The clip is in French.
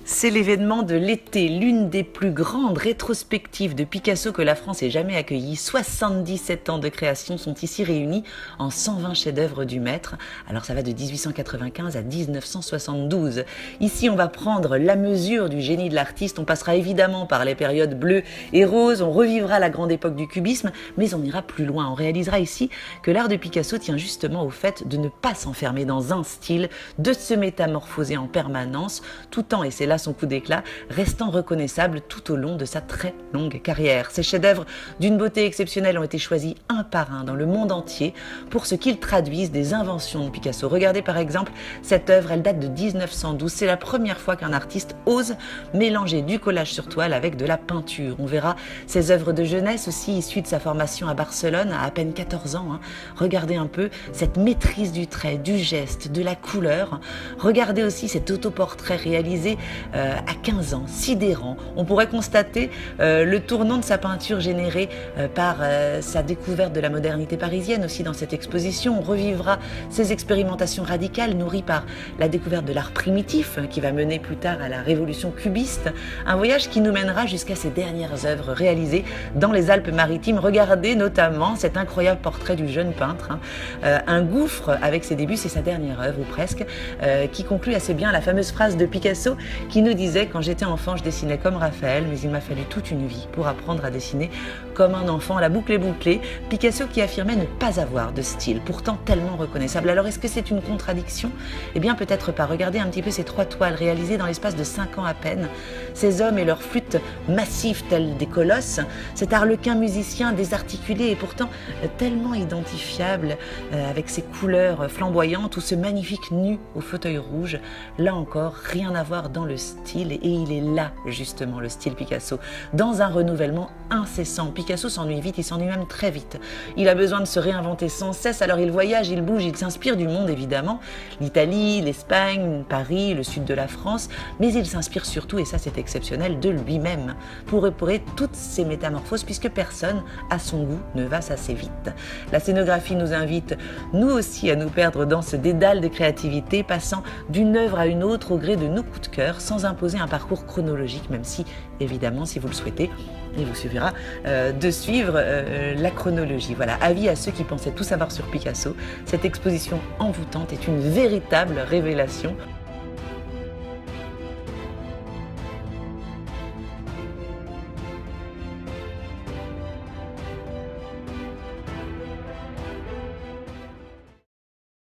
C'est l'événement de l'été, l'une des plus grandes rétrospectives de Picasso que la France ait jamais accueillie. 77 ans de création sont ici réunis en 120 chefs-d'œuvre du maître. Alors ça va de 1895 à 1972. Ici, on va prendre la mesure du génie de l'artiste. On passera évidemment par les périodes bleues et roses. On revivra la grande époque du cubisme, mais on ira plus loin. On réalisera ici que l'art de Picasso tient justement au fait de ne pas s'enfermer dans un style, de se métamorphoser en permanence, tout en, et c'est là son coup d'éclat, restant reconnaissable tout au long de sa très longue carrière. Ces chefs-d'œuvre d'une beauté exceptionnelle ont été choisis un par un dans le monde entier pour ce qu'ils traduisent des inventions de Picasso. Regardez par exemple cette œuvre, elle date de 1912. C'est la première fois qu'un artiste ose mélanger du collage sur toile avec de la peinture. On verra ses œuvres de jeunesse aussi issues de sa formation à Barcelone à peine 14 ans. Regardez un peu cette maîtrise du trait, du geste, de la couleur. Regardez aussi cet autoportrait réalisé à 15 ans, sidérant. On pourrait constater le tournant de sa peinture généré par sa découverte de la modernité parisienne aussi dans cette exposition. On revivra ses expérimentations radicales nourries par la découverte de l'art primitif qui va mener plus tard à la révolution cubiste. Un voyage qui nous mènera jusqu'à ses dernières œuvres réalisées dans les Alpes-Maritimes. Regardez notamment cet incroyable portrait du jeune peintre, un gouffre avec ses débuts, c'est sa dernière œuvre ou presque, qui conclut assez bien la fameuse phrase de Picasso qui nous disait: quand j'étais enfant, je dessinais comme Raphaël, mais il m'a fallu toute une vie pour apprendre à dessiner comme un enfant. La boucle est bouclée. Picasso qui affirmait ne pas avoir de style, pourtant tellement reconnaissable. Alors est-ce que c'est une contradiction? Eh bien peut-être pas. Regardez un petit peu ces 3 toiles réalisées dans l'espace de 5 ans à peine. Ces hommes et leurs flûtes massives telles des colosses, cet arlequin musicien désarticulé et pourtant tellement identifiable avec ses couleurs flamboyantes, ou ce magnifique nu au fauteuil rouge. Là encore, rien à voir dans le style, et il est là justement le style Picasso, dans un renouvellement incessant. Picasso s'ennuie vite, il s'ennuie même très vite. Il a besoin de se réinventer sans cesse, alors il voyage, il bouge, il s'inspire du monde évidemment, l'Italie, l'Espagne, Paris, le sud de la France, mais il s'inspire surtout, et ça c'est exceptionnel, de lui-même pour opérer toutes ces métamorphoses, puisque personne à son goût ne va assez vite. La scénographie nous invite nous aussi à nous perdre dans ce dédale de créativité, passant d'une œuvre à une autre au gré de nos coups de cœur, sans imposer un parcours chronologique, même si, évidemment, si vous le souhaitez, il vous suffira de suivre la chronologie. Voilà, avis à ceux qui pensaient tout savoir sur Picasso. Cette exposition envoûtante est une véritable révélation.